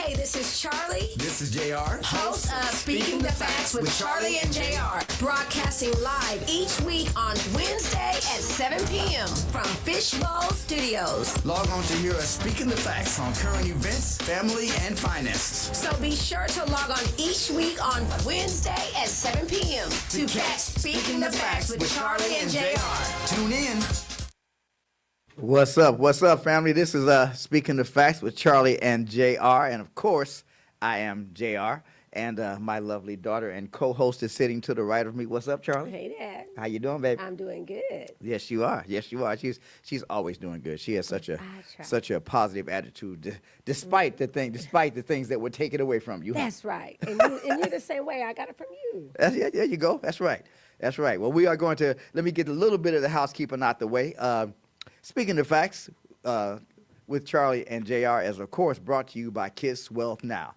Hey, this is Charlie. This is JR. Host of Speaking the Facts with Charlie and JR. Broadcasting live each week on Wednesday at 7 p.m. from Fishbowl Studios. Log on to hear us Speaking the Facts on current events, family, and finances. So be sure to log on each week on Wednesday at 7 p.m. to catch Speaking the Facts with Charlie and JR. Tune in. What's up, family? This is Speaking the Facts with Charlie and JR. And, of course, I am JR. And my lovely daughter and co-host is sitting to the right of me. What's up, Charlie? Hey, Dad. How you doing, baby? I'm doing good. Yes, you are. Yes, you are. She's always doing good. She has such a positive attitude, despite the things that would take it away from you. That's right. And you're the same way. I got it from you. Yeah, there you go. That's right. Well, we are going to let me get a little bit of the housekeeping out the way. Speaking of facts, with Charlie and JR is, of course, brought to you by Kiss Wealth Now.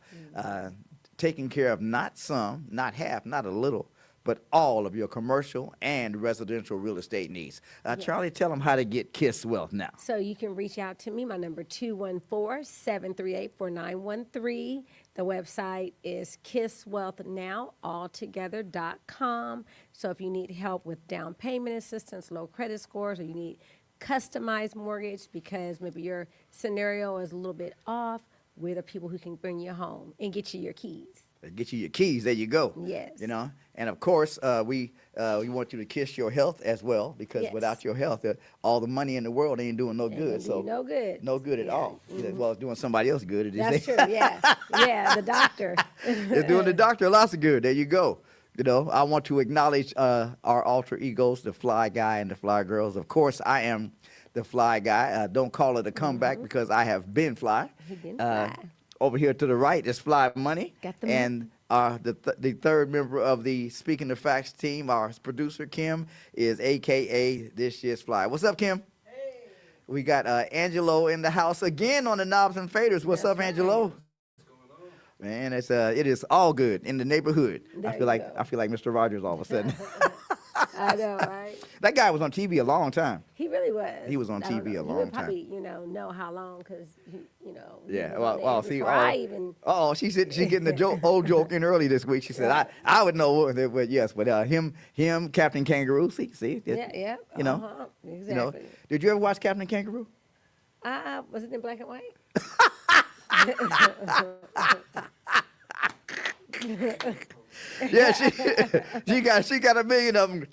Taking care of not some, not half, not a little, but all of your commercial and residential real estate needs. Yes. Charlie, tell them how to get Kiss Wealth Now. So you can reach out to me. My number 214-738-4913. The website is kisswealthnowalltogether.com. So if you need help with down payment assistance, low credit scores, or you need customized mortgage because maybe your scenario is a little bit off, we're the people who can bring you home and get you your keys. Get you your keys. There you go. Yes. You know, and of course, we want you to kiss your health as well, because Yes. without your health, all the money in the world ain't doing no good. So no good. no good at Yeah. all. Well, it's doing somebody else good. It is. That's true. Yeah. Yeah. The doctor. It's doing the doctor lots of good. There you go. You know, I want to acknowledge our alter egos, the fly guy and the fly girls. Of course, I am the fly guy. Don't call it a comeback because I have been fly. He been fly. Over here to the right is Fly Money. Got the and the third member of the Speaking the Facts team, our producer, Kim, is a.k.a. This Year's Fly. What's up, Kim? Hey. We got Angelo in the house again on the Knobs and Faders. What's up, Angelo? Man, it is all good in the neighborhood. I feel like Mr. Rogers all of a sudden. I know, right? That guy was on TV a long time. He really was. He was on TV a long would time. Probably, know how long because he Yeah. was Well, on see, before I even. Oh, she getting the old joke in early this week. She said, I would know, but yes, but him, Captain Kangaroo. See, Yeah. You know, Exactly. You know, did you ever watch Captain Kangaroo? Was it in black and white? Yeah, she got a million of them.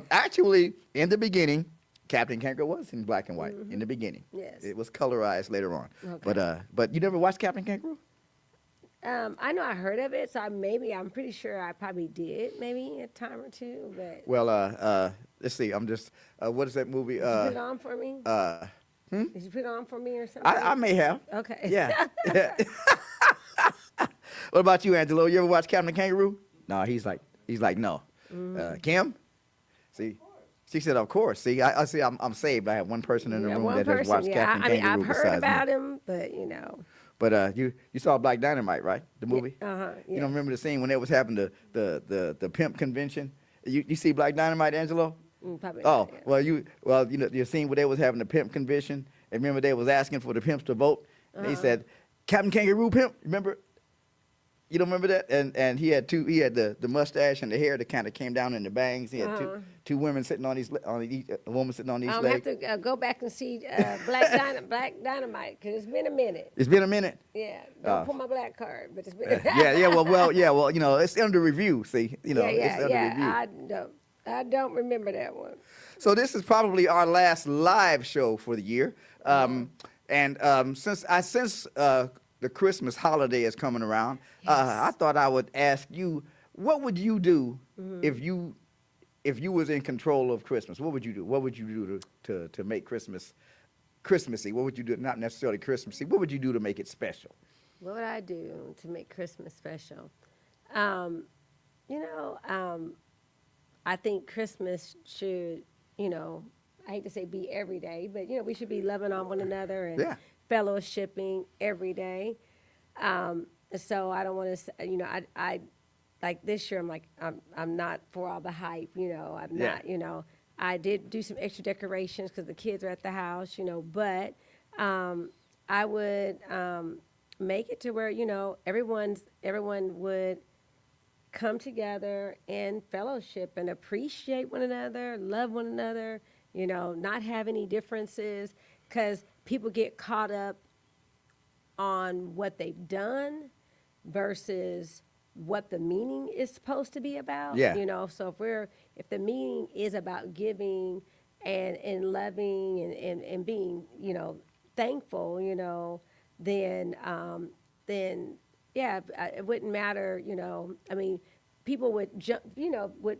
Actually, in the beginning, Captain Kangaroo was in black and white. In the beginning, Yes. it was colorized later on. Okay. But you never watched Captain Kangaroo? I know I heard of it, so I'm pretty sure I probably did, maybe a time or two. But Well, let's see. I'm just. What is that movie? did you put it on for me? Did you put it on for me or something? I may have. Okay. Yeah. What about you, Angelo? You ever watch Captain Kangaroo? No, he's like no. Kim? See, she said, of course. See, I see. I'm saved. I have one person in the room that has watched Captain Kangaroo. I've heard besides about me. him, but But you saw Black Dynamite, right? The movie. Yeah. You don't remember the scene when they was having the pimp convention? You see Black Dynamite, Angelo? Probably. Oh, not, yeah. you scene where they was having the pimp convention, and remember they was asking for the pimps to vote. And they said, Captain Kangaroo pimp, remember? You don't remember that? And he had the mustache and the hair that kind of came down in the bangs. He had two women sitting on each, a woman sitting on each leg. I'll have to go back and see Black Dynamite because it's been a minute. It's been a minute. Yeah, don't pull my black card, but it's been. Well, you know, it's under review. See, you know, it's under review. I don't remember that one. So this is probably our last live show for the year, and since the Christmas holiday is coming around, I thought I would ask you, what would you do if you was in control of Christmas? What would you do? What would you do to make Christmas Christmassy? What would you do? Not necessarily Christmassy. What would you do to make it special? What would I do to make Christmas special? I think Christmas should, I hate to say be every day, but, we should be loving on one another and fellowshipping every day. So I don't want to, I like this year, I'm not for all the hype, I'm not, I did do some extra decorations because the kids are at the house, but I would make it to where, everyone would come together and fellowship and appreciate one another, love one another, not have any differences, because people get caught up on what they've done versus what the meaning is supposed to be about. Yeah. So if the meaning is about giving and loving and being, thankful, then yeah, it wouldn't matter, I mean, people would jump, would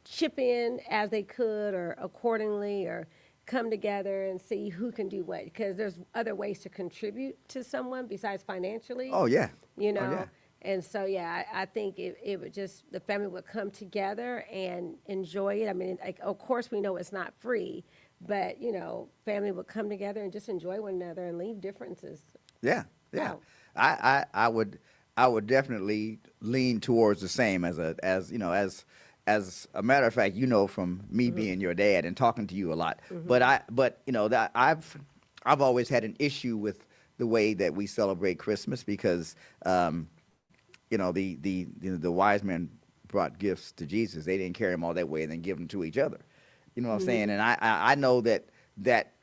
chip in as they could or accordingly, or come together and see who can do what, because there's other ways to contribute to someone besides financially. Oh yeah. You know. Oh, yeah. And so, yeah, I think it would just, the family would come together and enjoy it. I mean, like, of course, we know it's not free, but, family would come together and just enjoy one another and leave differences. Yeah, yeah. out. I would definitely lean towards the same as a matter of fact, from me being your dad and talking to you a lot. But that I've always had an issue with the way that we celebrate Christmas because the wise men brought gifts to Jesus. They didn't carry them all that way and then give them to each other. You know what I'm saying? And I know that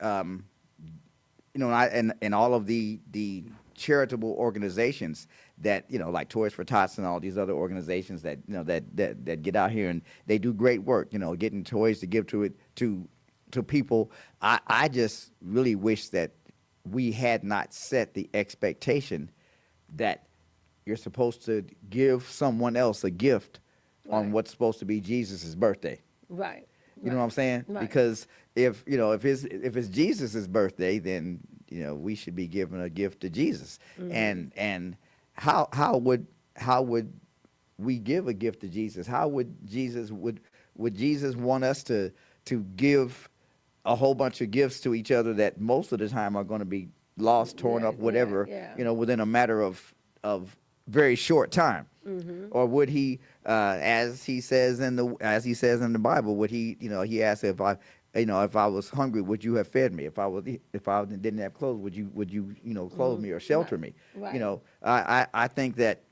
and all of the charitable organizations that like Toys for Tots and all these other organizations that that get out here and they do great work, getting toys to give to people. I just really wish that we had not set the expectation that you're supposed to give someone else a gift on what's supposed to be Jesus' birthday. Right. You know what I'm saying? Right. Because if it's Jesus' birthday, then we should be giving a gift to Jesus. And how would we give a gift to Jesus? How would Jesus want us to give a whole bunch of gifts to each other that most of the time are going to be lost, torn up, whatever, within a matter of very short time? Or would he, as he says in the Bible, would he, he asked if I was hungry, would you have fed me? If I didn't have clothes, would you clothe me or shelter me? Right. I think that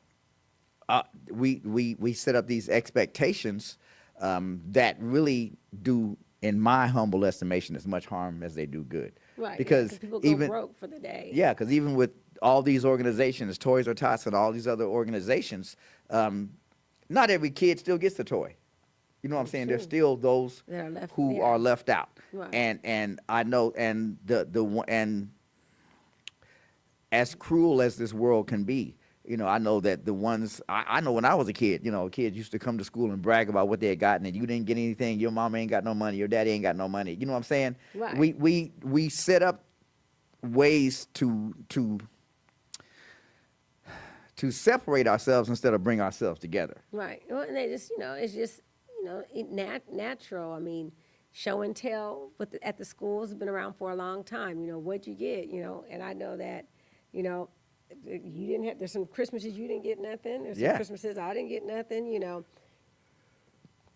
we set up these expectations that really do, in my humble estimation, as much harm as they do good. Right. Because people go broke for the day. Yeah, because even with all these organizations, Toys or Tots and all these other organizations, not every kid still gets a toy. You know what I'm saying? There's still those who are left out. Right. And I know, and and as cruel as this world can be, I know that the ones, I know when I was a kid, kids used to come to school and brag about what they had gotten, and you didn't get anything, your mama ain't got no money, your daddy ain't got no money. You know what I'm saying? Right. We set up ways to separate ourselves instead of bring ourselves together. Right. Well, and they just, it's just, natural. I mean, show and tell at the schools have been around for a long time. What'd you get? And I know that, you didn't have, there's some Christmases you didn't get nothing. There's some Christmases I didn't get nothing,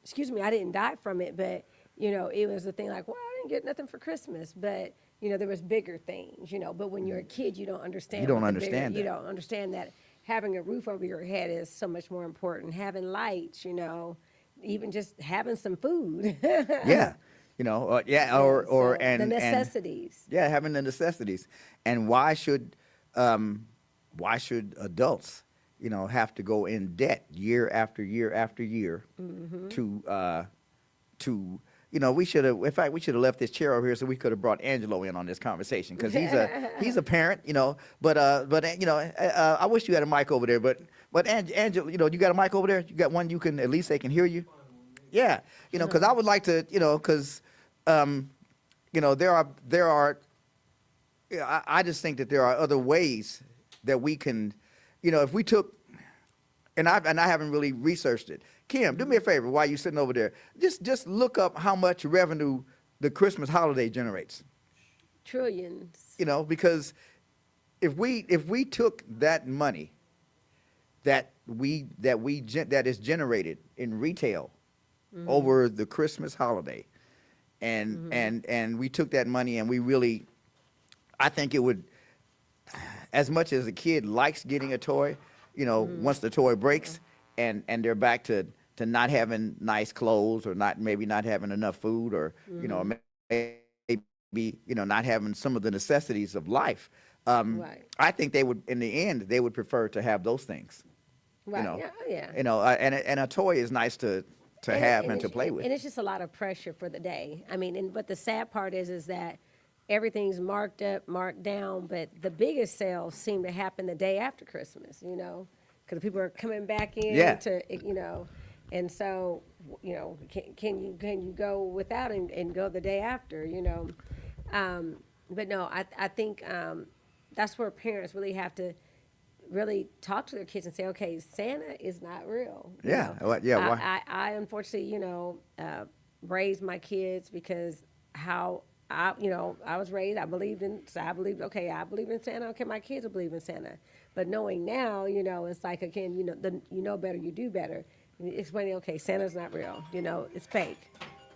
Excuse me, I didn't die from it, but, it was a thing like, well, I didn't get nothing for Christmas. But, there was bigger things, but when you're a kid, you don't understand. You don't understand that. You don't understand that having a roof over your head is so much more important. Having lights, even just having some food. Yeah. Or the necessities. Having the necessities. And why should adults, have to go in debt year after year after year to we should have left this chair over here so we could have brought Angelo in on this conversation because he's a parent, but I wish you had a mic over there, but Angelo, you got a mic over there? You got one at least they can hear you? Yeah, because I would like to, because there are I just think that there are other ways that we can, if we took, and I haven't really researched it. Kim, do me a favor while you're sitting over there. Just look up how much revenue the Christmas holiday generates. Trillions. Because if we took that money that is generated in retail over the Christmas holiday, and we took that money and we really, I think it would as much as a kid likes getting a toy, once the toy breaks, and they're back to not having nice clothes, or maybe not having enough food, or maybe not having some of the necessities of life. Right. I think they would, in the end, they would prefer to have those things. Right. Yeah. And a toy is nice to have and to play with. And it's just a lot of pressure for the day. I mean, but the sad part is that everything's marked up, marked down, but the biggest sales seem to happen the day after Christmas, because people are coming back in and so, can you go without and go the day after, but no, I think that's where parents really have to really talk to their kids and say, okay, Santa is not real. Yeah. I unfortunately, raised my kids because how I was raised. I believe in Santa. Okay, my kids will believe in Santa. But knowing now, it's like, again, you know better, you do better. Explaining, okay, Santa's not real. It's fake.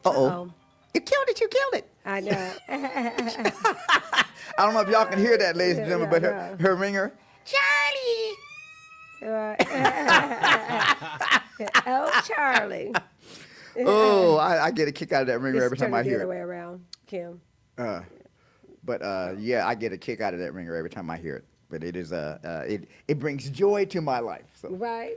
Uh-oh. You killed it. I know. I don't know if y'all can hear that, ladies and gentlemen, but her ringer, Charlie. Oh, Charlie. Oh, I get a kick out of that ringer every time I hear the other it. way around, Kim. Yeah, I get a kick out of that ringer every time I hear it. But it is it brings joy to my life. So. Right.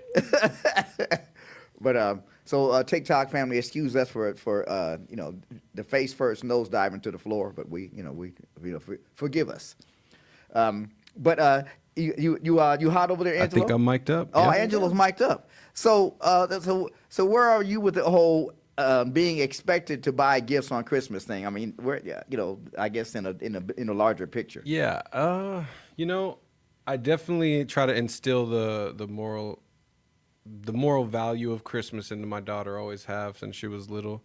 But so TikTok family, excuse us for the face first, nose diving to the floor, but we forgive us. But you hot over there, Angelo? I think I'm mic'd up. Oh, yeah. Angelo's mic'd up. So where are you with the whole being expected to buy gifts on Christmas thing? I mean, I guess in a larger picture. Yeah. I definitely try to instill the moral value of Christmas into my daughter. Always have since she was little.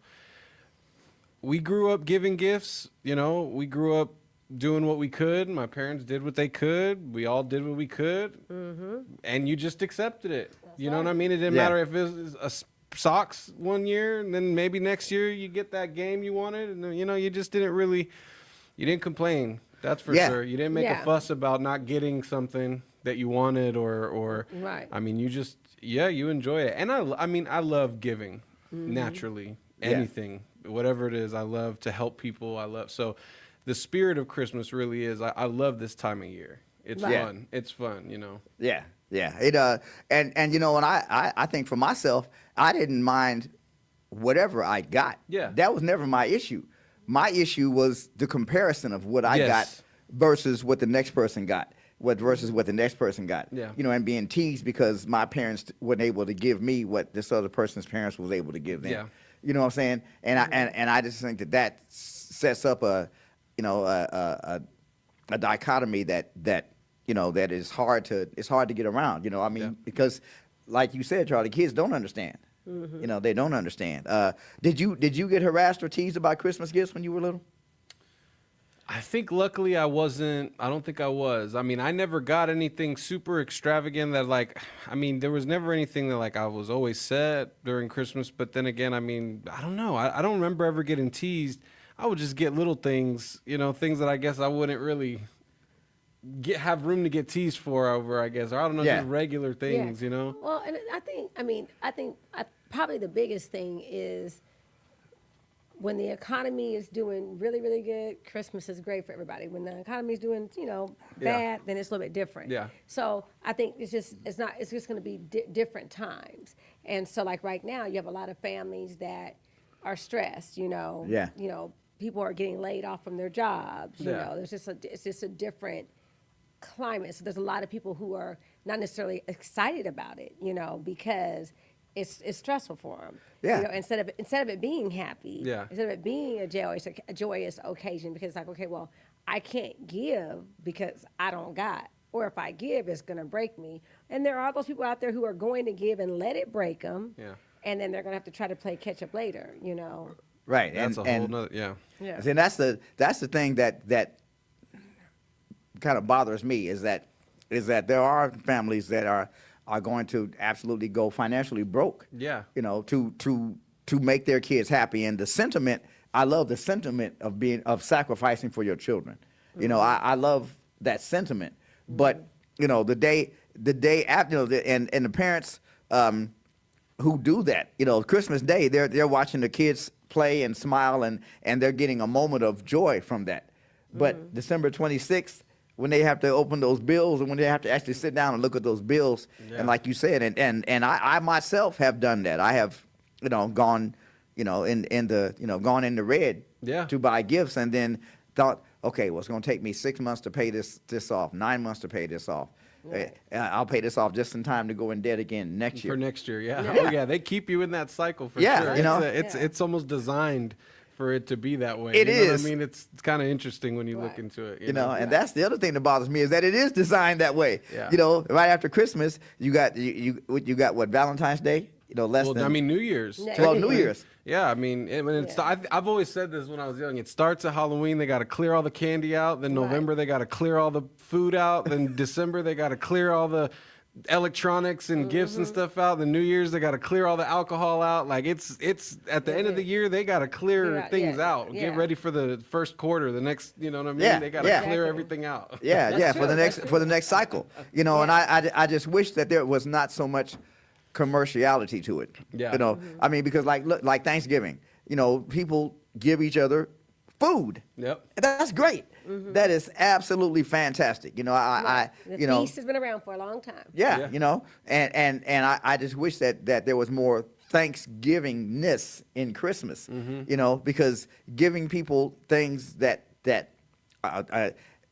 We grew up giving gifts. We grew up doing what we could. My parents did what they could. We all did what we could. Mm-hmm. And you just accepted it. You know what I mean? It didn't matter if it was socks one year, and then maybe next year you get that game you wanted, and you just you didn't complain. That's for sure. You didn't make a fuss about not getting something that you wanted, or right. I mean, you enjoy it. And I love giving naturally. Anything, whatever it is, I love to help people. So the spirit of Christmas really is, I love this time of year. It's fun. It's fun, Yeah. Yeah. It and I think for myself, I didn't mind whatever I got. Yeah. That was never my issue. My issue was the comparison of what I got versus what the next person got. Versus what the next person got. Yeah. And being teased because my parents weren't able to give me what this other person's parents was able to give them. Yeah. You know what I'm saying? And I just think that sets up a dichotomy that is hard to get around. Because like you said, Charlie, kids don't understand. Mm-hmm. They don't understand. Did you get harassed or teased about Christmas gifts when you were little? I think luckily I wasn't. I don't think I was. I mean, I never got anything super extravagant that there was never anything that I was always sad during Christmas. But then again, I don't know. I don't remember ever getting teased. I would just get little things, things that I guess I wouldn't really have room to get teased for over, I guess. Or I don't know, just regular things, Well, and I think probably the biggest thing is when the economy is doing really, really good, Christmas is great for everybody. When the economy is doing, bad, then it's a little bit different. Yeah. So I think it's just going to be different times. And so right now, you have a lot of families that are stressed, Yeah. People are getting laid off from their jobs, it's just a different climate. So there's a lot of people who are not necessarily excited about it, because it's stressful for them. Yeah. Instead of it being happy. Yeah. Instead of it being a joyous occasion, because it's okay, well, I can't give because I don't got, or if I give, it's gonna break me. And there are those people out there who are going to give and let it break them. Yeah. And then they're gonna have to try to play catch up later. Right. That's a whole nother. Yeah. And that's the thing that kind of bothers me is that there are families that are going to absolutely go financially broke. Yeah. To make their kids happy. And the sentiment, I love the sentiment of sacrificing for your children. I love that sentiment But the day after, and the parents who do that, Christmas Day, they're watching the kids play and smile, and they're getting a moment of joy from that. But December 26th, when they have to open those bills, and when they have to actually sit down and look at those bills, and like you said, and I myself have done that. I have gone gone in the red to buy gifts, and then thought, okay, well, it's going to take me 6 months to pay this off, 9 months to pay this off. I'll pay this off just in time to go in debt again next year. For next year, Oh yeah, they keep you in that cycle for sure. It's almost designed for it to be that way. It is. What I mean, it's kind of interesting when you look into it. You know, and that's the other thing that bothers me, is that it is designed that way. Yeah. Right after Christmas, you got what, Valentine's Day? New Year's. New Year's. Yeah, I mean, I've always said this when I was young. It starts at Halloween. They got to clear all the candy out. Then November, they got to clear all the food out. Then December, they got to clear all the electronics and gifts and stuff out. Then New Year's, they got to clear all the alcohol out. Like it's at the end of the year, they got to clear things out. Get ready for the first quarter. The next, you know what I mean? They got to clear everything out. For the next cycle. And I just wish that there was not so much commerciality to it. I mean, because like Thanksgiving, people give each other food. Yep. That's great. That is absolutely fantastic. The feast has been around for a long time. And I just wish that there was more Thanksgivingness in Christmas. Because giving people things that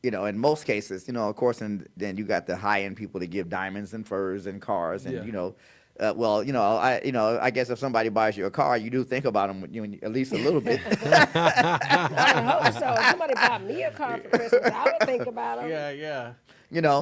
in most cases, of course, and then you got the high end people that give diamonds and furs and cars, and I guess if somebody buys you a car, you do think about them at least a little bit. I hope so. If somebody bought me a car for Christmas, I would think about them.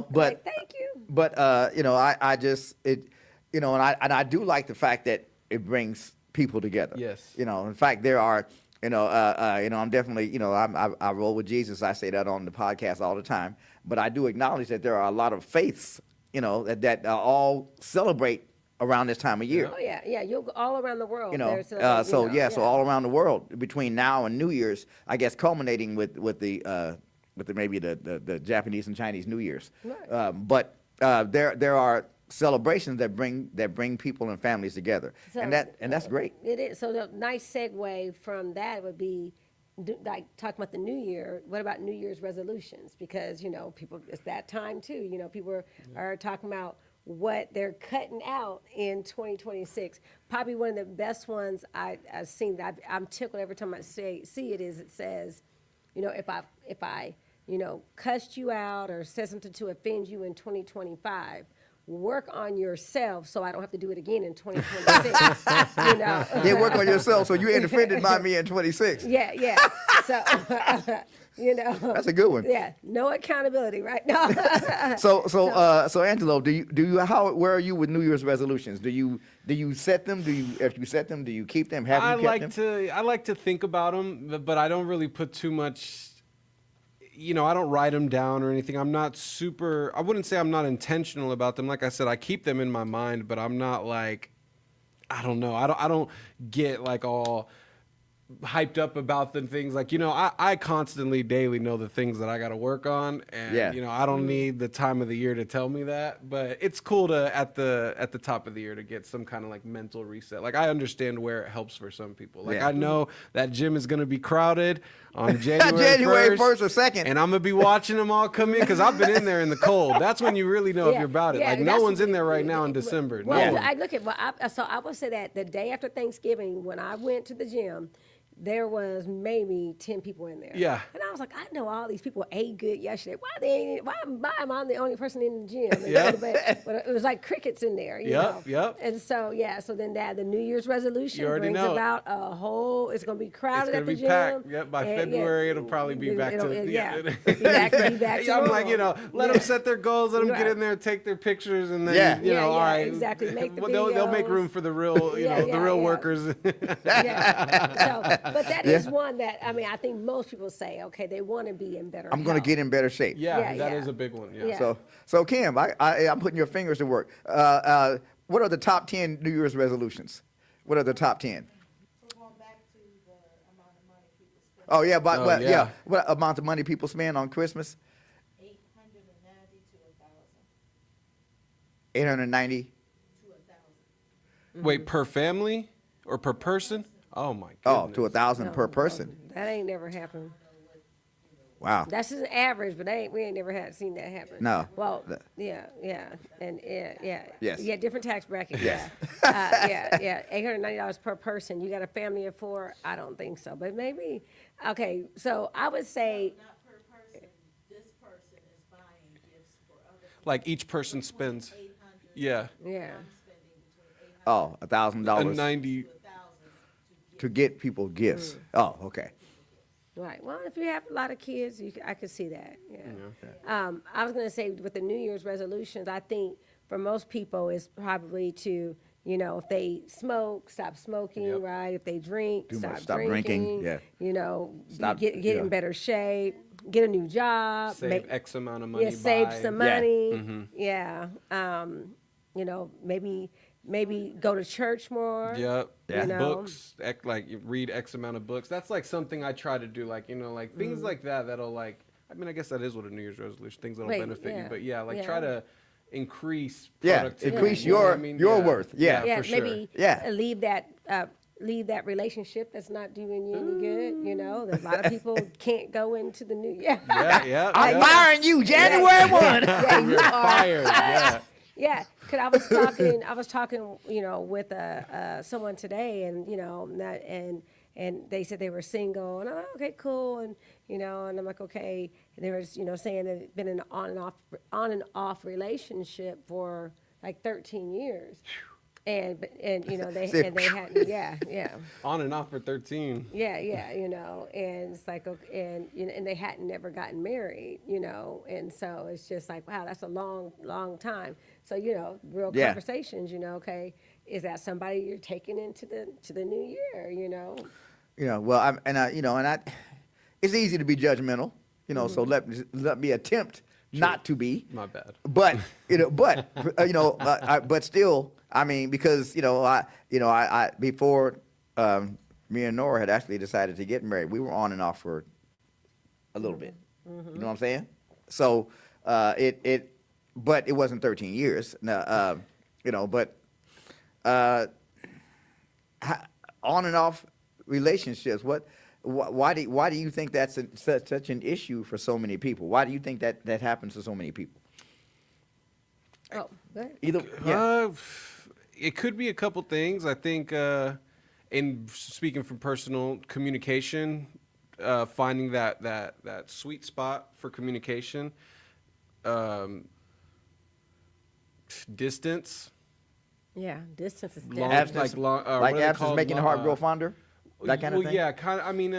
But thank you. But I just and I do like the fact that it brings people together. Yes. In fact, there are. I'm definitely, I roll with Jesus. I say that on the podcast all the time. But I do acknowledge that there are a lot of faiths, that all celebrate around this time of year. Oh yeah, you'll go all around the world. So all around the world between now and New Year's, I guess culminating with maybe the Japanese and Chinese New Year's. Right. But there are celebrations that bring people and families together, and that's great. It is. So the nice segue from that would be like talking about the New Year. What about New Year's resolutions? Because people, it's that time too. People are talking about what they're cutting out in 2026. Probably one of the best ones I've seen. I'm tickled every time I see it. It says, if I cussed you out or said something to offend you in 2025, work on yourself so I don't have to do it again in 2026. Yeah, work on yourself so you ain't offended by me in 26. Yeah. So, that's a good one. Yeah, no accountability right now. So Angelo, where are you with New Year's resolutions? Do you set them? If you set them, do you keep them? Have you kept them? I like to think about them, but I don't really put too much. I don't write them down or anything. I'm not I wouldn't say I'm not intentional about them. Like I said, I keep them in my mind, but I'm not like, I don't know. I don't get like all hyped up about the things. Like, I constantly daily know the things that I got to work on, and I don't need the time of the year to tell me that, but it's cool to at the top of the year to get some kind of like mental reset. Like, I understand where it helps for some people. Like, I know that gym is going to be crowded on January 1st or 2nd, and I'm gonna be watching them all come in because I've been in there in the cold. That's when you really know if you're about it. Like, no one's in there right now in December. Well, I look at I would say that the day after Thanksgiving, when I went to the gym, there was maybe 10 people in there. Yeah. And I was like, I know all these people ate good yesterday. Why am I the only person in the gym? But it was like crickets in there. You know? Yep. And so, so then the New Year's resolution brings about a whole, it's going to be crowded at the gym. It's going to be packed. Yep. By February, it'll probably be back to be back to I'm like, let them set their goals, let them get in there, take their pictures, and then, all right. Exactly. Make the they'll make room for the real, the real workers. But that is one that, I think most people say, okay, they want to be in better I'm going to get in better shape. That is a big one. Yeah. So Kim, I'm putting your fingers to work. What are the top 10 New Year's resolutions? What are the top 10? So going back to the amount of money people spend. What amount of money people spend on Christmas? $890 to 890. to 1,000. Wait, per family or per person? Oh my goodness. Oh, to 1,000 per No, person. that ain't never happened. Wow. That's just an average, but we ain't never seen that happen. No. Well, yeah, and yeah. Yes. Yeah, different tax brackets. Yes. Yeah. $890 per person. You got a family of 4? I don't think so, but maybe. Okay, so I would say. Not per person, this person is buying gifts for other people. Like each person spends. 800. Yeah. Yeah. I'm spending between 800 Oh, $1,000 A 90. to 1,000 to get people gifts. Oh, okay. Right. Well, if you have a lot of kids, I could see that. Yeah. I was going to say with the New Year's resolutions, I think for most people it's probably to, if they smoke, stop smoking, Yep. right? If they drink, Stop stop drinking, yeah. Stop- get yeah. in better shape, get a new job, Save X amount of money. yeah, save by- some Yeah. money. Yeah. Maybe go to church more. Yep. Yeah. Books, like you read X amount of books. That's like something I try to do. Like, like things like that that'll like, I guess that is what a New Year's resolution, things that'll Wait, benefit you. yeah. But yeah, like Yeah. try to increase Yeah, productivity. increase you know what your Yeah. worth. Yeah. Yeah, for sure. maybe Yeah. leave that relationship that's not doing you any good. There's a lot of people can't go into the new year. Yeah. I'm firing you January 1. Yeah, you You're are. fired. Yeah. Yeah, because I was talking, with someone today, and they said they were single, and I'm like, okay, cool, and I'm like, okay, and they were saying that it'd been an on and off relationship for like 13 years, and they had yeah. On and off for 13. Yeah, and it's like, okay, and they hadn't never gotten married, and so it's just like, wow, that's a long, long time. So, real Yeah. conversations, okay, is that somebody you're taking into the new year, Well, it's easy to be judgmental, so let me attempt not to be. My bad. But but still, I mean, because I before me and Nora had actually decided to get married, we were on and off for a little bit. You know what I'm saying? So but it wasn't 13 years. Now, but on and off relationships. Why do you think that's such an issue for so many people? Why do you think that happens to so many people? Oh, good. Either, yeah. It could be a couple things. I think, in speaking from personal communication, finding that sweet spot for communication, distance. Yeah, distance is Long- definitely. Abstinence, long- what like are they abstinence called? making the heart grow fonder? That kind of thing? Yeah, kind of. I mean,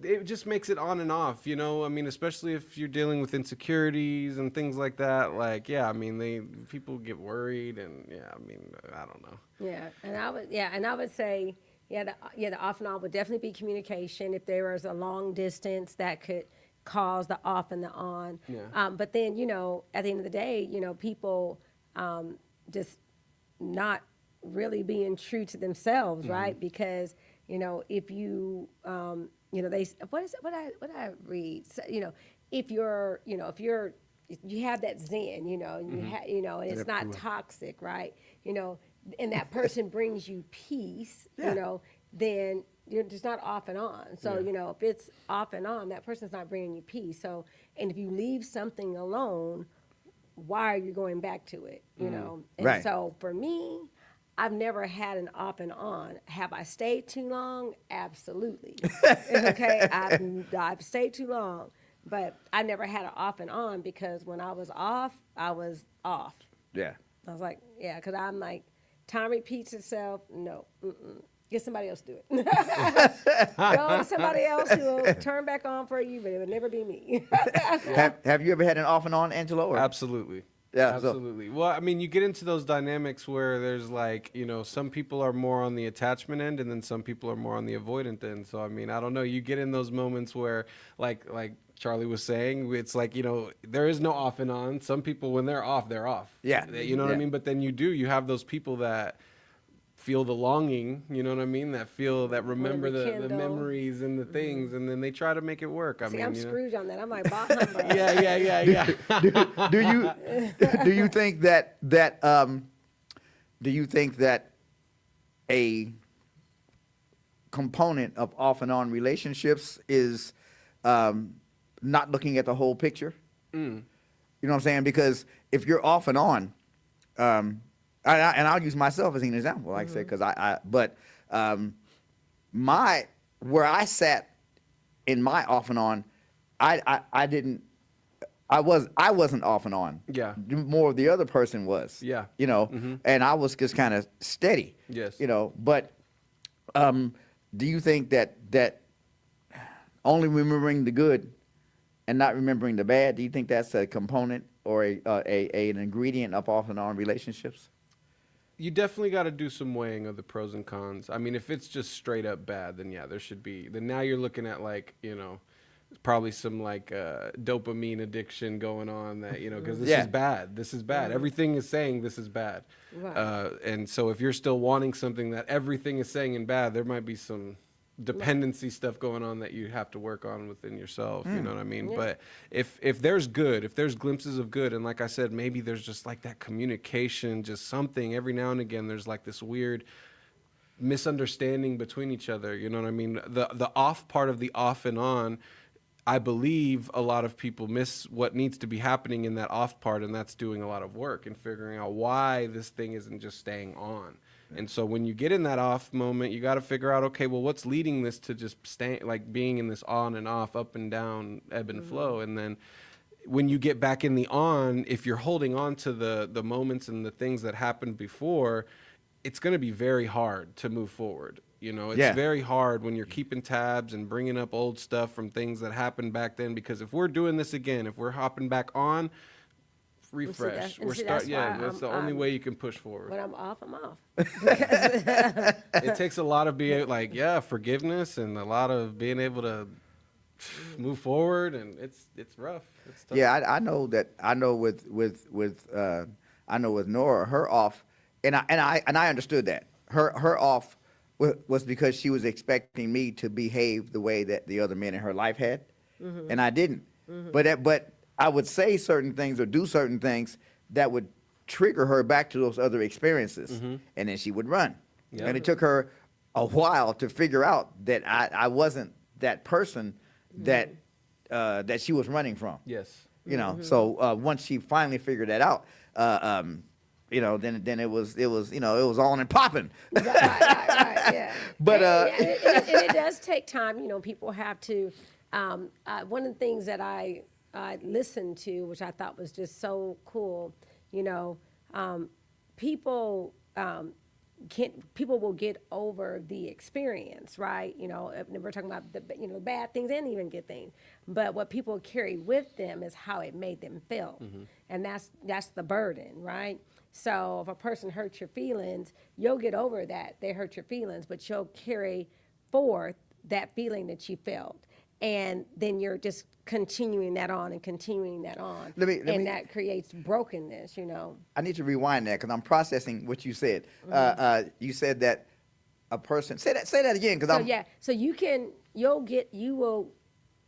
it just makes it on and off, I mean, especially if you're dealing with insecurities and things like that. Like, yeah, I mean, people get worried, and yeah, I mean, I don't know. Yeah, and I would say, the off and on would definitely be communication. If there was a long distance, that could cause the off and the on. Yeah. But then, at the end of the day, people just not really being true to themselves, right? Because if you they what I read, so, if you have that zen, and and it's not toxic, right? And that person brings you peace, then you're just not off and on. So, if it's off and on, that person's not bringing you peace. So, and if you leave something alone, why are you going back to it? And Right. so for me, I've never had an off and on. Have I stayed too long? Absolutely. Okay, I've stayed too long, but I never had an off and on because when I was off, I was off. Yeah. I was like, yeah, because I'm like, time repeats itself. No, get somebody else to do it. Go to somebody else who will turn back on for you, but it would never be me. Have you ever had an off and on, Angelo? Or? Absolutely. Yeah, so- Absolutely. Well, I mean, you get into those dynamics where there's like, some people are more on the attachment end and then some people are more on the avoidant end. So, I mean, I don't know. You get in those moments where like Charlie was saying, it's like, there is no off and on. Some people, when they're off, they're off. Yeah. You know what I Yeah. mean? But then you have those people that feel the longing, you know what I mean? That remember the rekindle. memories and the things, and then they try to make it work. See, mean, I'm you know? Scrooge on that. I'm like, bah humbug. Yeah. Do you think that do you think that a component of off and on relationships is not looking at the whole picture? You know what I'm saying? Because if you're off and on, and I'll use myself as an example, like I said, because where I sat in my off and on, I wasn't off and on. Yeah. More of the other person was. Yeah. You know, and I was just kind of steady. Yes. You know, but do you think that only remembering the good and not remembering the bad, do you think that's a component or an ingredient of off and on relationships? You definitely got to do some weighing of the pros and cons. I mean, if it's just straight up bad, then yeah, there should be. Then now you're looking at, like, you know, probably some like dopamine addiction going on, that, you know, because this is bad. This is bad. Everything is saying this is bad. Right. And so if you're still wanting something that everything is saying in bad, there might be some dependency stuff going on that you have to work on within yourself. You know what I mean? Yeah. But if there's good, if there's glimpses of good, and like I said, maybe there's just like that communication, just something every now and again, there's like this weird misunderstanding between each other. You know what I mean? The off part of the off and on, I believe a lot of people miss what needs to be happening in that off part, and that's doing a lot of work and figuring out why this thing isn't just staying on. And so when you get in that off moment, you got to figure out, okay, well, what's leading this to just stay, like being in this on and off, up and down, ebb and flow. And then when you get back in the on, if you're holding on to the moments and the things that happened before, it's going to be very hard to move forward. You know, it's very hard when you're keeping tabs and bringing up old stuff from things that happened back then, because if we're doing this again, if we're hopping back on, refresh. That's the only way you can push forward. When I'm off, I'm off. It takes a lot of forgiveness and a lot of being able to move forward, and it's rough. It's tough. Yeah, I know that. I know with Nora, her off, and I understood that her off was because she was expecting me to behave the way that the other men in her life had, and I didn't. But I would say certain things or do certain things that would trigger her back to those other experiences, and then she would run. Yep. And it took her a while to figure out that I wasn't that person that she was running from. Yes. You know, so once she finally figured that out, you know, then it was you know, it was on and popping. Right, yeah. But and it does take time. You know, people have to. One of the things that I listened to, which I thought was just so cool, you know, people will get over the experience, right? You know, we're talking about the bad things and even good things, but what people carry with them is how it made them feel, and that's the burden, right? So if a person hurts your feelings, you'll get over that they hurt your feelings, but you'll carry forth that feeling that you felt. And then you're just continuing that on and continuing that on. That creates brokenness, you know. I need to rewind that because I'm processing what you said. You said that a person, say that again.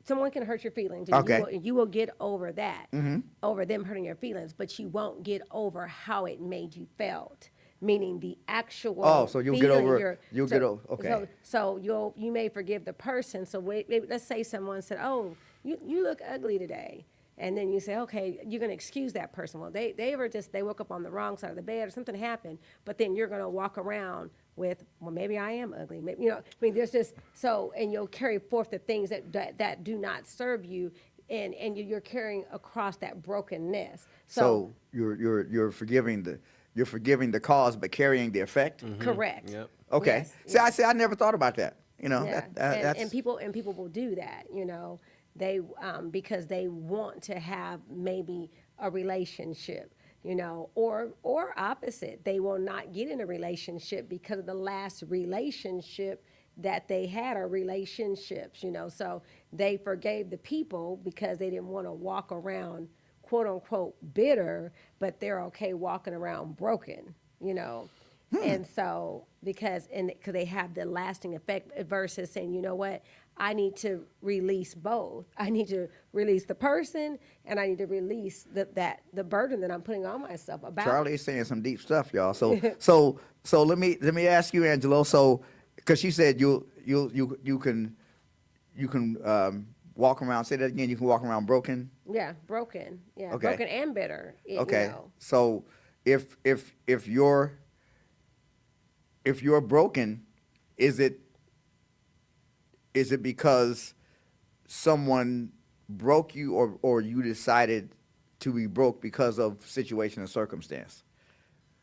Someone can hurt your feelings. And you will get over that, over them hurting your feelings, but you won't get over how it made you felt. Meaning the actual. Oh, so you'll get over. Okay. So you may forgive the person. So let's say someone said, "Oh, you look ugly today," and then you say, "Okay, you're going to excuse that person." Well, they woke up on the wrong side of the bed or something happened, but then you're going to walk around with, well, maybe I am ugly. Maybe, you know, I mean, there's just and you'll carry forth the things that do not serve you. And you're carrying across that brokenness. So you're forgiving the cause, but carrying the effect. Correct. Yep. Okay. Yes, I never thought about that. You know, and people will do that. You know, they because they want to have maybe a relationship. You know, or opposite, they will not get in a relationship because of the last relationship that they had, or relationships. You know, so they forgave the people because they didn't want to walk around, quote unquote, bitter, but they're okay walking around broken, you know. And so, because they have the lasting effect versus saying, you know what, I need to release both. I need to release the person, and I need to release the burden that I'm putting on myself about. Charlie is saying some deep stuff, y'all. So let me ask you, Angelo. So, because she said you can walk around. Say that again. You can walk around broken. Yeah, broken. Yeah, Okay. broken and bitter. Okay. You know. So if you're broken, is it because someone broke you, or you decided to be broke because of situation and circumstance?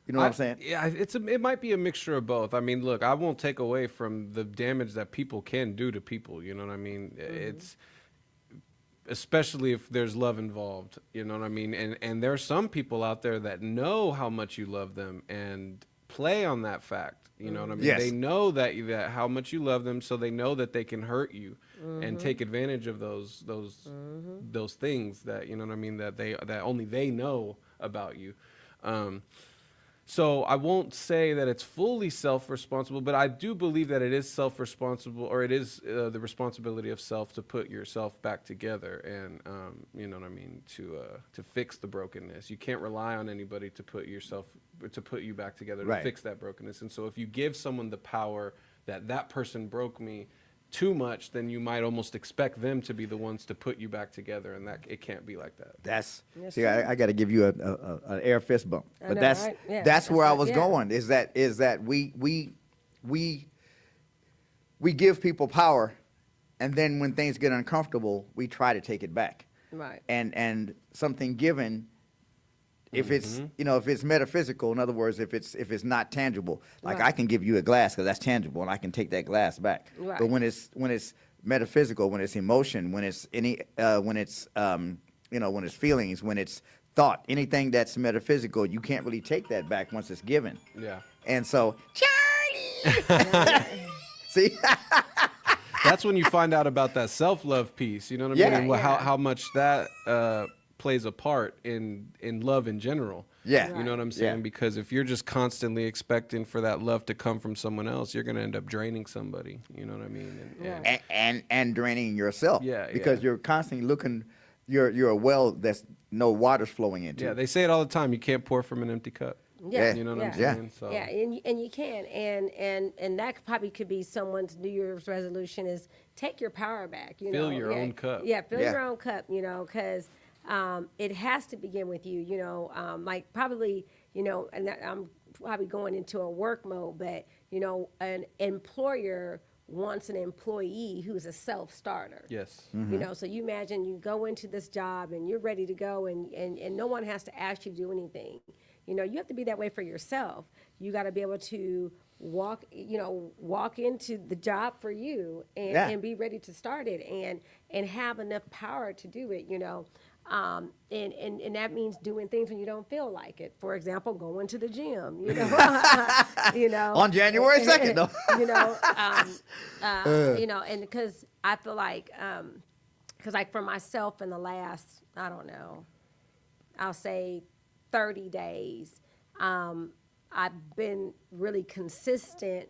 You know what I'm saying? Yeah, it might be a mixture of both. I mean, look, I won't take away from the damage that people can do to people. You know what I mean? It's especially if there's love involved. You know what I mean? And there are some people out there that know how much you love them and play on that fact. You know what I mean? Yes. They know that how much you love them, so they know that they can hurt you and take advantage of those things that, you know what I mean, that only they know about you. So I won't say that it's fully self-responsible, but I do believe that it is self-responsible, or it is the responsibility of self to put yourself back together, and you know what I mean, to fix the brokenness. You can't rely on anybody to put you back together, to Right. fix that brokenness. And so if you give someone the power that person broke me too much, then you might almost expect them to be the ones to put you back together, and that it can't be like that. That's Yes, see, sir. I got to give you an air fist bump, I but know, that's right? Yeah, that's where I what- was yeah. going. Is that we give people power, and then when things get uncomfortable, we try to take it back. Right. And something given, if it's if it's metaphysical, in other words, if it's not tangible, like Right. I can give you a glass because that's tangible, and I can take that glass back. Right. But when it's metaphysical, when it's emotion, when it's when it's feelings, when it's thought, anything that's metaphysical, you can't really take that back once it's given. Yeah. And so, Charlie, see, That's when you find out about that self-love piece. You know what I Yeah. mean? And Yeah. how much that plays a part in love in general. Yeah. You know what I'm Yeah. saying? Because if you're just constantly expecting for that love to come from someone else, you're going to end up draining somebody. You know what I mean? and draining yourself. Yeah, because yeah. you're constantly looking. You're a well that's no water's flowing into. Yeah, they say it all the time. You can't pour from an empty cup. Yeah, You know what I'm Yeah. saying? So. Yeah, and you can, and that probably could be someone's New Year's resolution is take your power back. You Fill know, your yeah, own cup. Yeah, fill Yeah. your own cup. You know, because it has to begin with you. You know, like probably and I'm probably going into a work mode, but an employer wants an employee who's a self-starter. Yes. You know, so you imagine you go into this job and you're ready to go, and no one has to ask you to do anything. You know, you have to be that way for yourself. You got to be able to walk into the job for you and be ready to start it and have enough power to do it, and that means doing things when you don't feel like it. For example, going to the gym, On January 2nd, though. And because I feel like, because like for myself in the last, I don't know, I'll say 30 days, I've been really consistent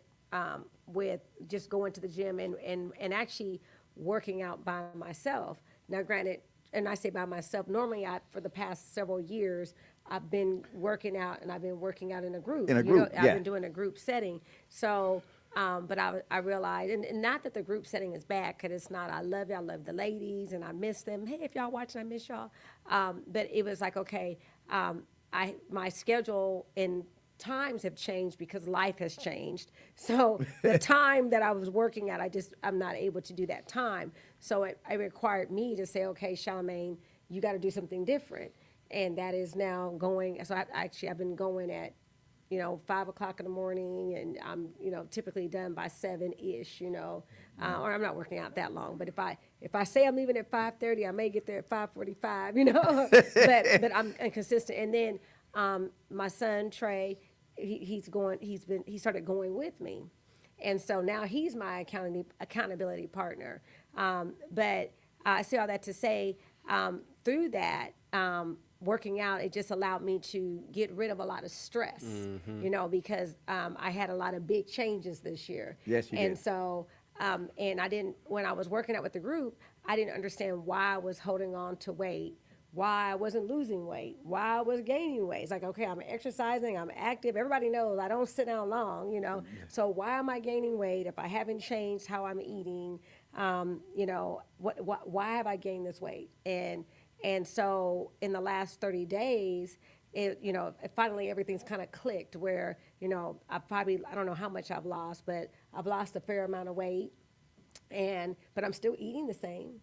with just going to the gym and actually working out by myself. Now, granted, and I say by myself, normally for the past several years, I've been working out, and I've been working out in a group. In a group, I've yeah. been doing a group setting. So, but I realized, and not that the group setting is bad, because it's not. I love you. I love the ladies, and I miss them. Hey, if y'all watching, I miss y'all. But it was like, okay, my schedule and times have changed because life has changed. So the time that I was working at, I'm not able to do that time. So it required me to say, okay, Charlamagne, you got to do something different. And that is now going. So I've been going at 5 o'clock in the morning, and I'm, typically done by 7-ish, or I'm not working out that long. But if I say I'm leaving at 5:30, I may get there at 5:45, but I'm inconsistent. And then my son, Trey, he started going with me. And so now he's my accountability partner. But I say all that to say, through that, working out, it just allowed me to get rid of a lot of stress, you know, because I had a lot of big changes this year. Yes, you and did. so, and I didn't, when I was working out with the group, I didn't understand why I was holding on to weight, why I wasn't losing weight, why I was gaining weight. It's like, okay, I'm exercising, I'm active. Everybody knows I don't sit down long, you know. So why am I gaining weight if I haven't changed how I'm eating? You know, why have I gained this weight? And so in the last 30 days, you know, finally everything's kind of clicked where, you know, I don't know how much I've lost, but I've lost a fair amount of weight. But I'm still eating the same,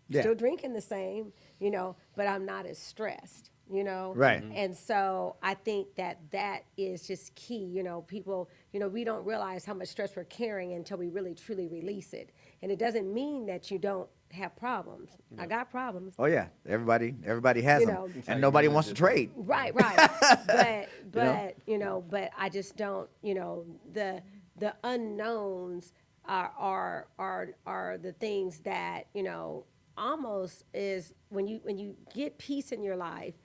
still drinking the same, you know, but I'm not as stressed, you know. Right. And so I think that is just key. You know, people, you know, we don't realize how much stress we're carrying until we really truly release it. And it doesn't mean that you don't have problems. I got problems. Oh yeah, everybody has You them, know. and nobody wants to trade. Right. But you know, but I just don't, you know, the unknowns are the things that, you know, almost is when you get peace in your life,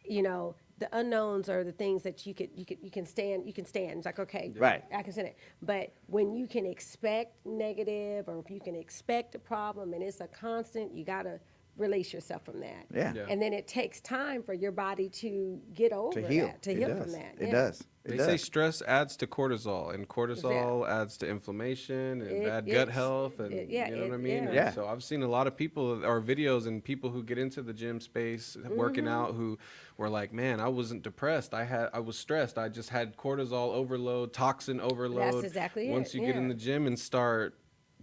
you know, the unknowns are the things that you can stand. It's like, okay, Right. I can stand it. But when you can expect negative, or if you can expect a problem and it's a constant, you gotta release yourself from that. Yeah. And then it takes time for your body to get over To heal. that, to It heal does. from that. It Yeah. does. They It say does. stress adds to cortisol, and cortisol adds to inflammation and bad gut health, and you know what I mean. And Yeah. so I've seen a lot of people or videos and people who get into the gym space working out who were like, "Man, I wasn't depressed. I was stressed. I just had cortisol overload, toxin overload." That's exactly it, Once you get in yeah. the gym and start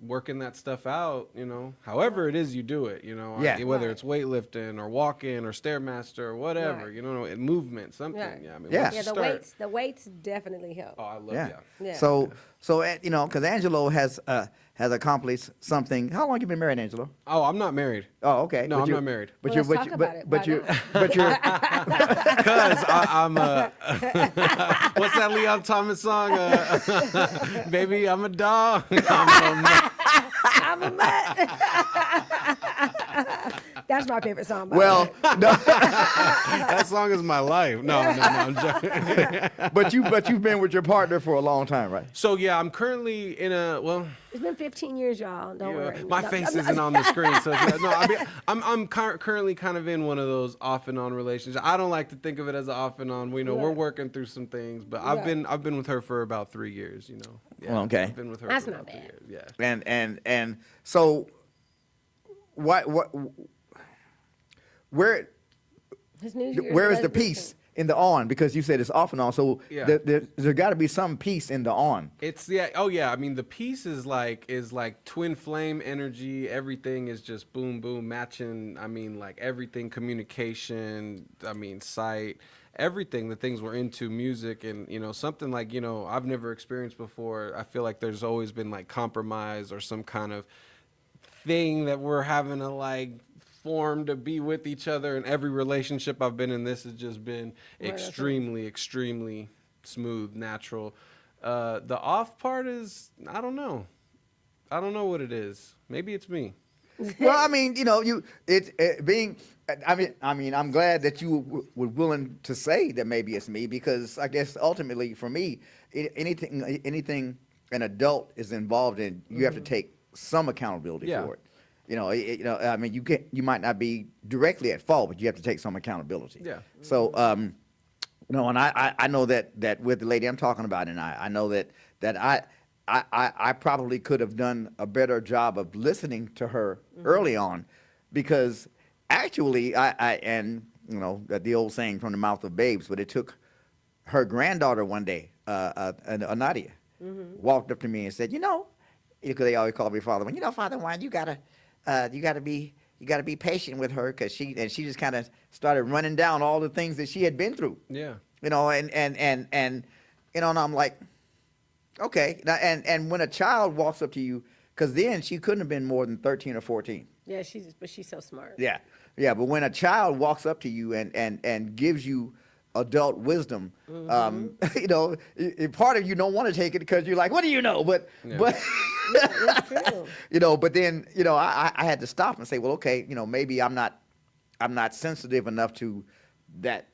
working that stuff out, you know, however it is you do it, you know, Yeah. whether Right. it's weightlifting or walking or stairmaster or whatever, Right. you know, movement, something. Right. Yeah, I mean, Yeah. once Yeah, you the start, weights definitely help. oh, I love Yeah. Yeah. So you know, because Angelo has accomplished something. How long you been married, Angelo? Oh, I'm not married. Oh, okay. No, I'm not married. But Well, you're, let's talk about it. but Why you, not? but you're, Because I'm a, what's that Leon Thomas song? Baby, I'm a dog. I'm a mutt. That's my favorite song. By the well, way. no, That song is my life. No, I'm joking. but you've been with your partner for a long time, right? So yeah, I'm currently in a, well, It's been 15 years, y'all. Don't worry. my No, face no, isn't on the screen, so no. I mean, I'm currently kind of in one of those off and on relationships. I don't like to think of it as an off and on. We know we're Right. working through some things, but I've Right. been with her for about 3 years. You know. Yeah, Well, okay. I've been with her That's for not about 3 bad. years. Yeah. And so, where His New Year's where is the resolution. peace in the on? Because you said it's off and on, so Yeah. there got to be some peace in the on. It's oh yeah. I mean, the piece is like twin flame energy. Everything is just boom boom matching. I mean, like everything, communication. I mean, sight. Everything, the things we're into, music, and you know, something like, you know, I've never experienced before. I feel like there's always been like compromise or some kind of thing that we're having to like form to be with each other. And every relationship I've been in, this has just been extremely smooth, natural. The off part is, I don't know what it is. Maybe it's me. Well, I mean, you know, being. I mean, I'm glad that you were willing to say that maybe it's me, because I guess ultimately for me, anything an adult is involved in, you have to take some accountability Yeah. for it. You know, I mean, you might not be directly at fault, but you have to take some accountability. Yeah. So, no, and I know that with the lady I'm talking about, and I know that I probably could have done a better job of listening to her early on, because actually and you know, the old saying from the mouth of babes, but it took her granddaughter one day, Nadia, walked up to me and said, you know, because they always call me Father Wine, you know, Father Wine, you gotta be patient with her, because she just kind of started running down all the things that she had been through. Yeah. You know, and you know, and I'm like, okay. Now, and when a child walks up to you, because then she couldn't have been more than 13 or 14. Yeah, she's so smart. Yeah, yeah. But when a child walks up to you and gives you adult wisdom, you know, part of you don't want to take it because you're like, what do you know? But That's true. you know, but then, you know, I had to stop and say, well, okay, you know, maybe I'm not sensitive enough to that,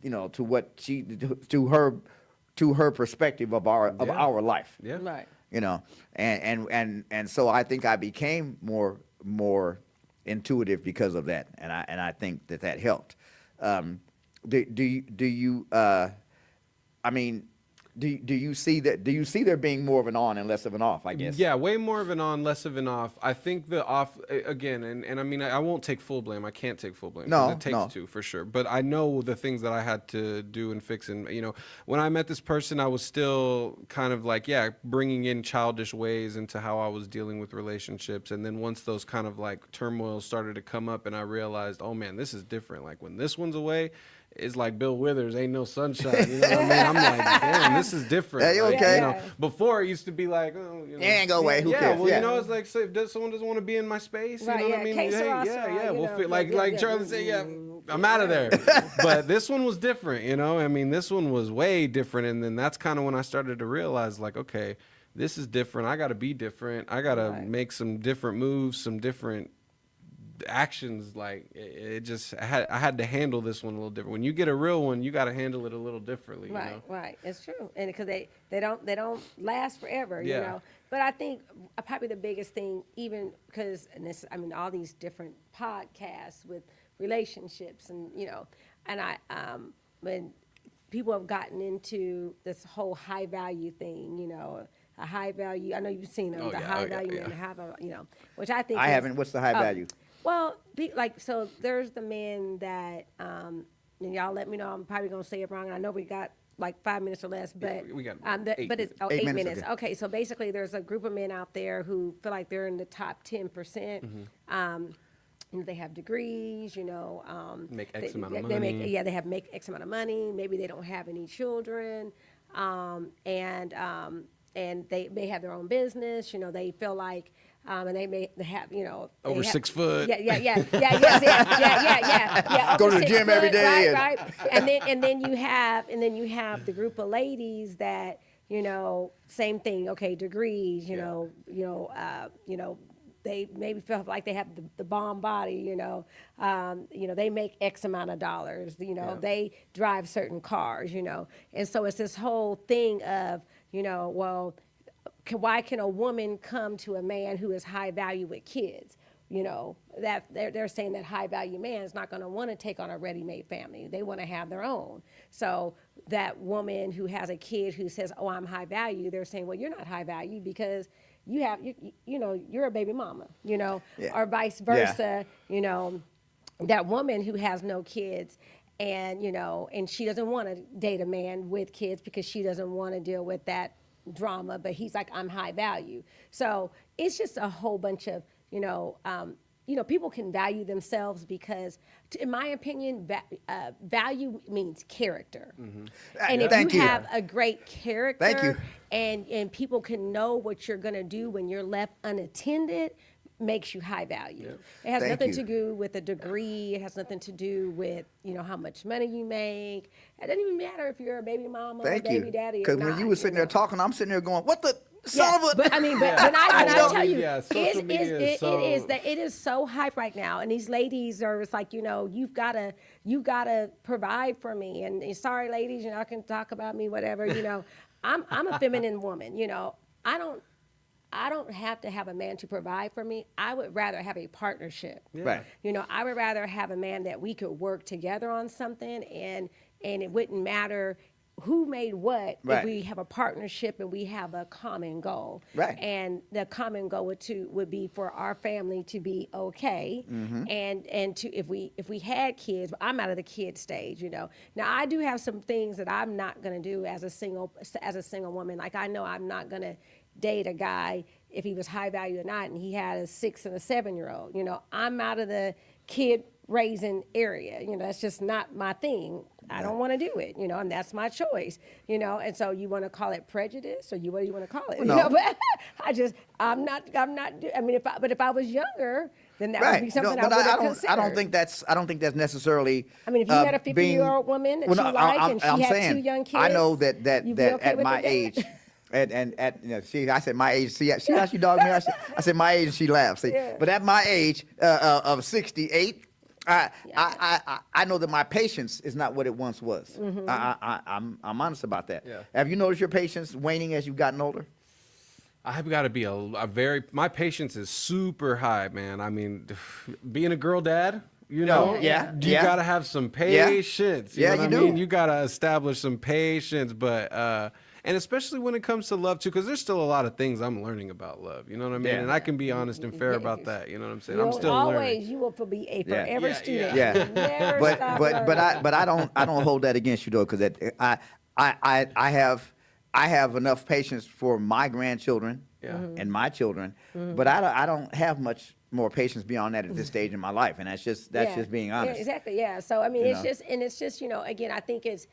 to what to her perspective of our life. Yeah. Right. And so I think I became more intuitive because of that, and I think that helped. Do you I mean, do you see that? Do you see there being more of an on and less of an off? I guess. Yeah, way more of an on, less of an off. I think the off again, and I mean, I won't take full blame. I can't take full blame. 'Cause it takes two for sure. But I know the things that I had to do and fix. And when I met this person, I was still kind of like, bringing in childish ways into how I was dealing with relationships. And then once those kind of like turmoils started to come up, and I realized, oh man, this is different. Like when this one's away, it's like Bill Withers, ain't no sunshine. You know what I mean? I'm like, damn, this is different. Hey, Like, okay. Before it used to be like, oh, It ain't go away. Who yeah, cares? well, it's like, say, if someone doesn't want to be in my space, Right, you know what I mean? case Hey, sera, we'll feel like yeah. Charlie said, I'm out of there. But this one was different, I mean, this one was way different, and then that's kind of when I started to realize, like, okay, this is different. I got to be different. I got to make some different moves, some different actions. Like it just I had to handle this one a little different. When you get a real one, you got to handle it a little differently. Right. It's true, and because they don't last forever. Yeah. But I think probably the biggest thing, even because all these different podcasts with relationships, and and when people have gotten into this whole high value thing, a high value. I know you've seen them, high value man, high value, which I think I haven't. What's the high value? Well, so there's the men that, and y'all let me know. I'm probably gonna say it wrong. And I know we got like 5 minutes or less, but we got but it's 8 8 minutes, minutes. Okay, so basically, there's a group of men out there who feel like they're in the top 10%. They have degrees, Make X amount of they money. make X amount of money. Maybe they don't have any children, and they may have their own business. They feel like. And they may have, Over 6 foot. Yeah. Go over to the 6 gym every foot, day. right. And then you have the group of ladies that, same thing. Okay, degrees. They maybe feel like they have the bomb body. They make X amount of dollars. They drive certain cars. And so it's this whole thing of, why can a woman come to a man who is high value with kids? That they're saying that high value man is not going to want to take on a ready-made family. They want to have their own. So that woman who has a kid who says, "Oh, I'm high value," they're saying, "Well, you're not high value because you're a baby mama," or vice versa. That woman who has no kids. And and she doesn't want to date a man with kids because she doesn't want to deal with that drama, but he's like, I'm high value. So it's just a whole bunch of, people can value themselves because, in my opinion, value means character. Mm-hmm. And if you have a great character, Thank you. And people can know what you're going to do when you're left unattended, makes you high value. It has nothing to do with a degree. It has nothing to do with, how much money you make. It doesn't even matter if you're a baby mama or a baby daddy or Because not. when you were sitting there talking, I'm sitting there going, what the son of a... But I mean, when I tell you, social media it is so hype right now. And these ladies are, it's like, you've got to provide for me. And sorry, ladies, I can talk about me, whatever, I'm a feminine woman, I don't have to have a man to provide for me. I would rather have a partnership. Right. I would rather have a man that we could work together on something, and it wouldn't matter who made what if we have a partnership and we have a common goal. Right. And the common goal would be for our family to be okay, and to if we had kids. I'm out of the kid stage, Now I do have some things that I'm not going to do as a single woman. Like I know I'm not going to date a guy if he was high value or not, and he had a 6 and a 7-year-old. I'm out of the kid raising area. That's just not my thing. I don't want to do it. And that's my choice. And so you want to call it prejudice, or what do you want to call it? No. But I'm not. I mean, if I was younger, then that would be something I would have considered. I don't think that's necessarily. I mean, if you met a 50-year-old woman that you like, and she had 2 young kids, I know that you'd be okay at with my it? age. And I said my age. See how she dogged me. I said my age, and she laughed. See, but at my age of 68, I know that my patience is not what it once was. Mm-hmm. I'm honest about that. Yeah. Have you noticed your patience waning as you've gotten older? I've got to be my patience is super high, man. I mean, being a girl dad, you know, you got to have some patience. Yeah, know what you I do. mean? You got to establish some patience, but, and especially when it comes to love too, because there's still a lot of things I'm learning about love. You know what I mean? Yeah. And I can be honest and fair about that. You know what I'm saying? I'm You'll still learning. you will be a Yeah. forever Yeah, student. yeah. Yeah. Never but stop but learning. I don't hold that against you though, because I have enough patience for my grandchildren and my children, but I don't have much more patience beyond that at this stage in my life, and that's just being honest. Yeah, exactly. Yeah. So I mean, You it's just again, I think it's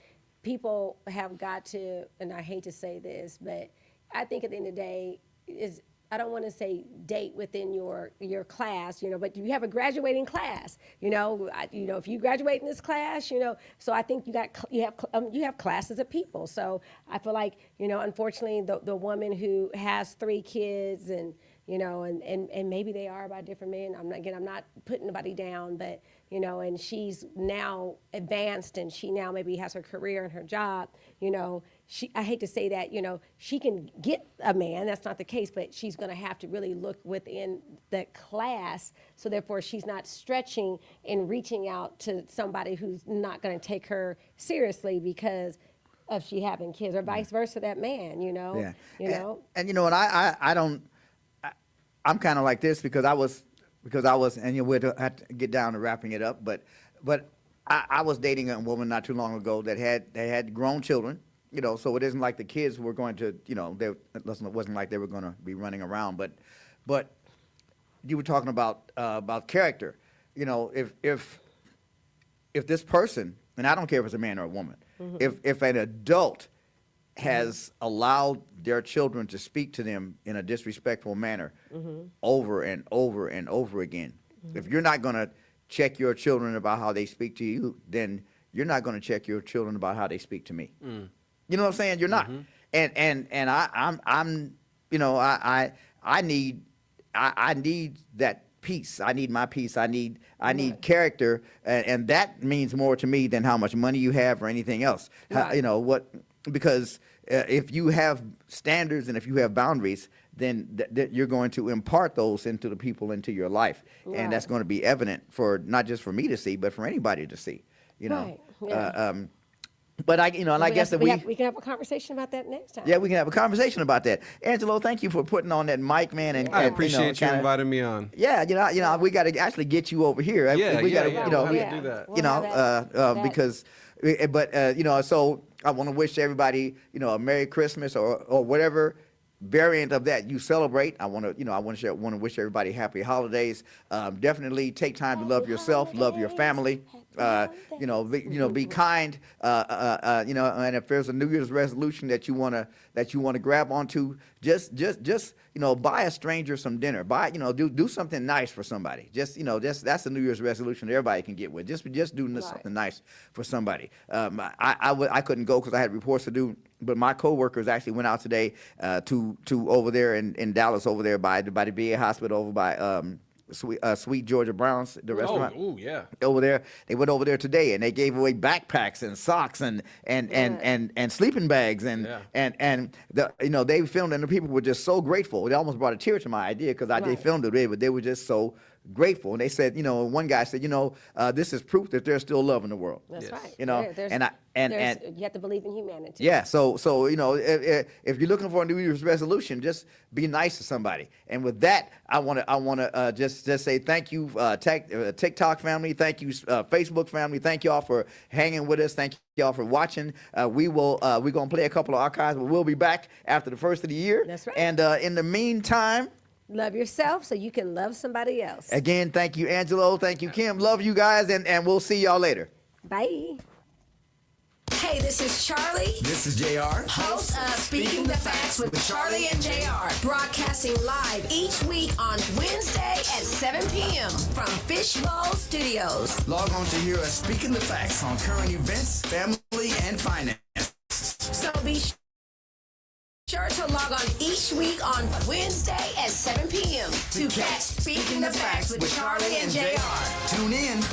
people have got to, and I hate to say this, but I think at the end of the day is. I don't want to say date within your class, but you have a graduating class, if you graduate in this class, so I think you have classes of people. So I feel like, unfortunately the woman who has 3 kids and maybe they are by different men. I'm not putting anybody down, but and she's now advanced and she now maybe has her career and her job, I hate to say that, she can get a man, that's not the case, but she's going to have to really look within the class. So therefore she's not stretching and reaching out to somebody who's not going to take her seriously because of she having kids, or vice versa, that man, Yeah. And And I don't. I'm kind of like this because I was, and we'll have to get down to wrapping it up. But I was dating a woman not too long ago that had grown children. So it isn't like the kids were going to, it wasn't like they were going to be running around. But you were talking about character. If this person, and I don't care if it's a man or a woman, if an adult has allowed their children to speak to them in a disrespectful manner over and over and over again, if you're not going to check your children about how they speak to you, then you're not going to check your children about how they speak to me. You know what I'm saying? You're not. And I need that peace. I need my peace. I need character, and that means more to me than how much money you have or anything else. Right. Because if you have standards and if you have boundaries, then you're going to impart those into the people into your life, and that's going to be evident for not just for me to see, but for anybody to see. Right. Yeah. But I guess that we can have a conversation about that next time. Yeah, we can have a conversation about that. Angelo, thank you for putting on that mic, man. And I appreciate you kinda, inviting me on. Yeah, we got to actually get you over here. We got to, we'll have to do that. Because, so I want to wish everybody, a Merry Christmas or whatever variant of that you celebrate. I want to wish everybody happy holidays. Definitely take time to love yourself, love your family. Be kind. And if there's a New Year's resolution that you want to grab onto, just buy a stranger some dinner. Do something nice for somebody. Just that's a New Year's resolution that everybody can get with. Just do something nice for somebody. I couldn't go because I had reports to do. But my coworkers actually went out today to over there in Dallas, over there by the VA hospital, over by Sweet Georgia Brown's, the restaurant. Oh, yeah. Over there, they went over there today, and they gave away backpacks and socks and sleeping bags and they filmed, and the people were just so grateful. It almost brought a tear to my idea because they filmed it, but they were just so grateful. And they said, one guy said, this is proof that there's still love in the world. That's right. And you have to believe in humanity. yeah, so if you're looking for a New Year's resolution, just be nice to somebody. And with that, I want to just say thank you, TikTok family. Thank you, Facebook family. Thank y'all for hanging with us. Thank y'all for watching. We're gonna play a couple of archives, but we'll be back after the first of the year. That's right. And in the meantime, love yourself so you can love somebody else. Again, thank you, Angelo. Thank you, Kim. Love you guys, and we'll see y'all later. Bye. Hey, this is Charlie. This is JR. Host of Speaking the Facts with Charlie and JR. Broadcasting live each week on Wednesday at 7 p.m. from Fishbowl Studios. Log on to hear us speaking the facts on current events, family, and finance. So be sure to log on each week on Wednesday at 7 p.m. to catch Speaking the Facts with Charlie and JR. Tune in.